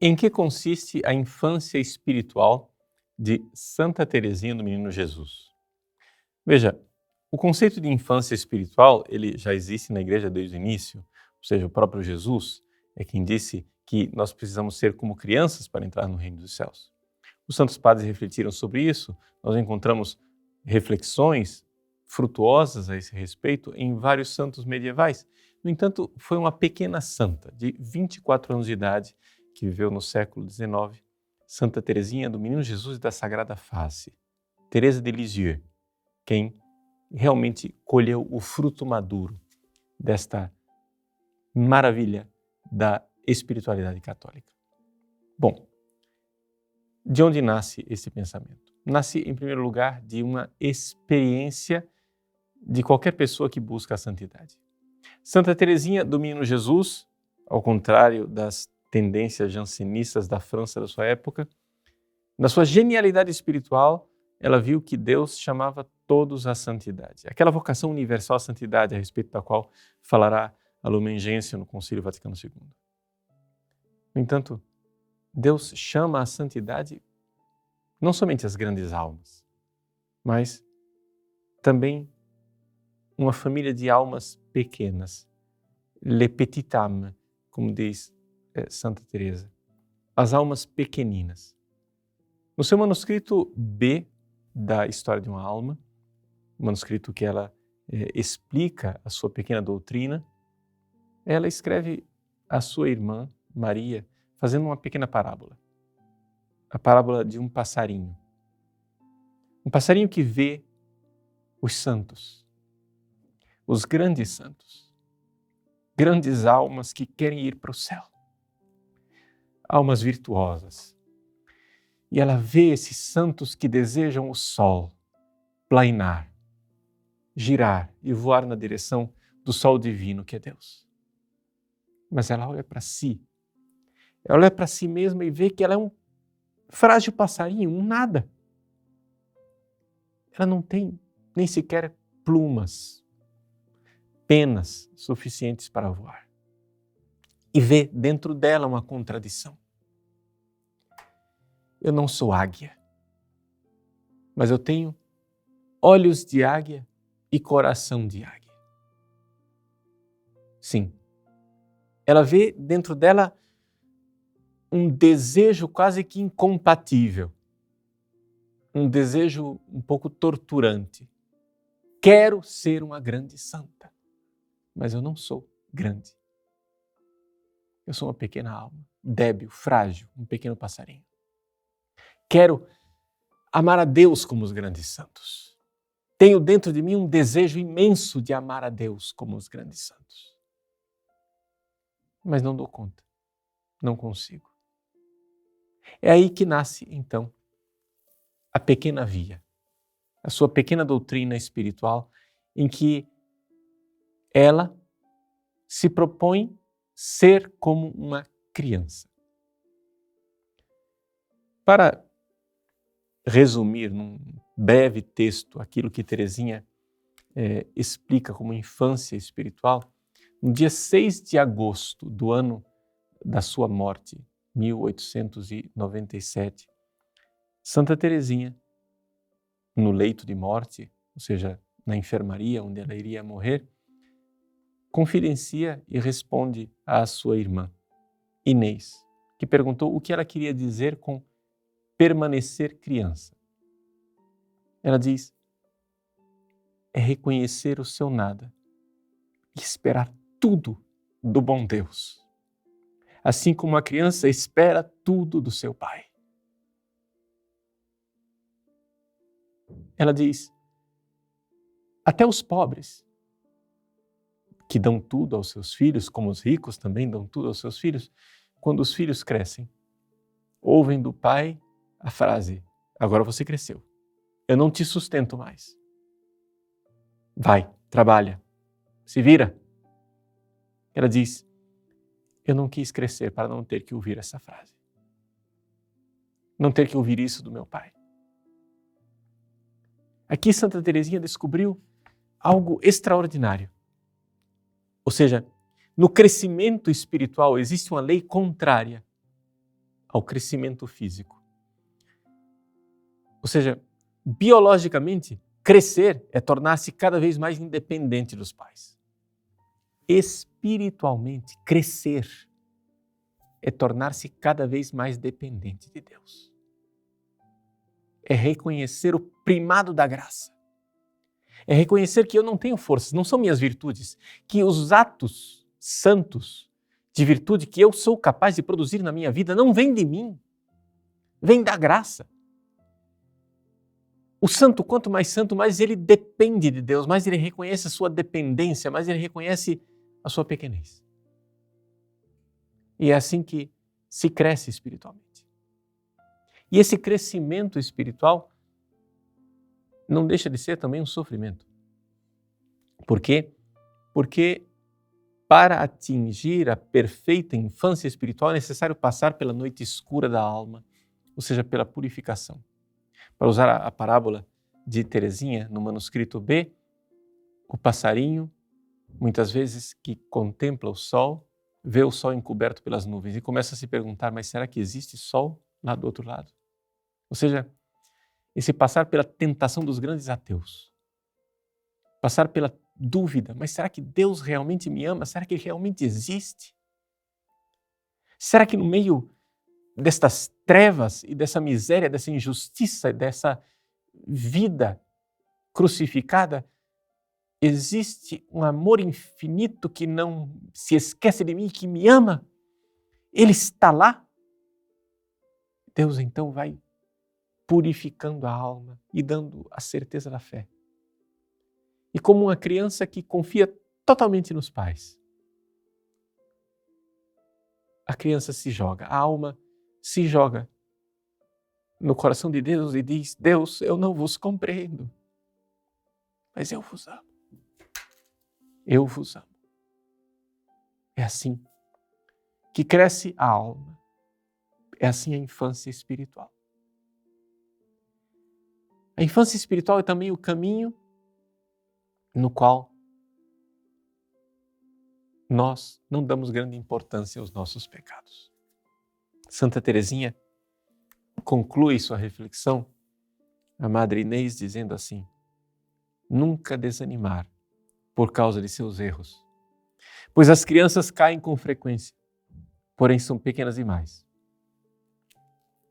Em que consiste a infância espiritual de Santa Teresinha do Menino Jesus? Veja, o conceito de infância espiritual, ele já existe na igreja desde o início, ou seja, o próprio Jesus é quem disse que nós precisamos ser como crianças para entrar no reino dos céus. Os santos padres refletiram sobre isso, nós encontramos reflexões frutuosas a esse respeito em vários santos medievais. No entanto, foi uma pequena santa de 24 anos de idade que viveu no século XIX, Santa Teresinha do Menino Jesus da Sagrada Face, Teresa de Lisieux, quem realmente colheu o fruto maduro desta maravilha da espiritualidade católica. Bom, de onde nasce esse pensamento? Nasce, em primeiro lugar, de uma experiência de qualquer pessoa que busca a santidade. Santa Teresinha do Menino Jesus, ao contrário das tendências jansenistas da França da sua época, na sua genialidade espiritual, ela viu que Deus chamava todos à santidade. Aquela vocação universal à santidade a respeito da qual falará a Lumen Gentium no Concílio Vaticano II. No entanto, Deus chama à santidade não somente as grandes almas, mas também uma família de almas pequenas, les petites âmes, como diz Santa Teresa, as almas pequeninas. No seu manuscrito B da História de uma Alma, manuscrito que ela explica a sua pequena doutrina, ela escreve à sua irmã Maria, fazendo uma pequena parábola. A parábola de um passarinho. Um passarinho que vê os santos, os grandes santos, grandes almas que querem ir para o céu, almas virtuosas. E ela vê esses santos que desejam o sol, plainar, girar e voar na direção do sol divino que é Deus. Mas ela olha para si, ela olha para si mesma e vê que ela é um frágil passarinho, um nada. Ela não tem nem sequer plumas, penas suficientes para voar. E vê dentro dela uma contradição. Eu não sou águia, mas eu tenho olhos de águia e coração de águia. Sim, ela vê dentro dela um desejo quase que incompatível, um desejo um pouco torturante. Quero ser uma grande santa, mas eu não sou grande. Eu sou uma pequena alma, débil, frágil, um pequeno passarinho. Quero amar a Deus como os grandes santos. Tenho dentro de mim um desejo imenso de amar a Deus como os grandes santos. Mas não dou conta, não consigo. É aí que nasce, então, a pequena via, a sua pequena doutrina espiritual, em que ela se propõe ser como uma criança. Para resumir num breve texto aquilo que Teresinha explica como infância espiritual, no dia 6 de agosto do ano da sua morte, 1897, Santa Teresinha, no leito de morte, ou seja, na enfermaria onde ela iria morrer, confidencia e responde à sua irmã, Inês, que perguntou o que ela queria dizer com permanecer criança. Ela diz, é reconhecer o seu nada e esperar tudo do bom Deus, assim como a criança espera tudo do seu pai. Ela diz, até os pobres, que dão tudo aos seus filhos, como os ricos também dão tudo aos seus filhos, quando os filhos crescem, ouvem do pai a frase, agora você cresceu, eu não te sustento mais. Vai, trabalha, se vira. Ela diz, eu não quis crescer para não ter que ouvir essa frase. Não ter que ouvir isso do meu pai. Aqui Santa Teresinha descobriu algo extraordinário. Ou seja, no crescimento espiritual existe uma lei contrária. ao crescimento físico. Ou seja, biologicamente, crescer é tornar-se cada vez mais independente dos pais. Espiritualmente, crescer é tornar-se cada vez mais dependente de Deus. É reconhecer o primado da graça. É reconhecer que eu não tenho forças, não são minhas virtudes, que os atos santos de virtude que eu sou capaz de produzir na minha vida não vêm de mim, vêm da graça. O santo, quanto mais santo, mais ele depende de Deus, mais ele reconhece a sua dependência, mais ele reconhece a sua pequenez. E é assim que se cresce espiritualmente. E esse crescimento espiritual não deixa de ser também um sofrimento. Por quê? Porque para atingir a perfeita infância espiritual é necessário passar pela noite escura da alma, ou seja, pela purificação. Para usar a parábola de Teresinha, no manuscrito B, o passarinho, muitas vezes que contempla o sol, vê o sol encoberto pelas nuvens e começa a se perguntar, mas será que existe sol lá do outro lado? Ou seja, esse passar pela tentação dos grandes ateus, passar pela dúvida, mas será que Deus realmente me ama? Será que Ele realmente existe? Será que no meio destas trevas e dessa miséria, dessa injustiça, dessa vida crucificada, existe um amor infinito que não se esquece de mim, que me ama? Ele está lá? Deus então vai purificando a alma e dando a certeza da fé. E como uma criança que confia totalmente nos pais, a criança se joga, a alma se joga no coração de Deus e diz, Deus, eu não vos compreendo, mas eu vos amo. Eu vos amo. É assim que cresce a alma. É assim a infância espiritual. A infância espiritual é também o caminho no qual nós não damos grande importância aos nossos pecados. Santa Teresinha conclui sua reflexão, a Madre Inês, dizendo assim, nunca desanimar por causa de seus erros, pois as crianças caem com frequência, porém são pequenas demais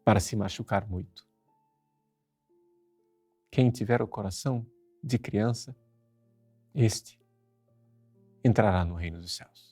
para se machucar muito. Quem tiver o coração de criança, este entrará no reino dos céus.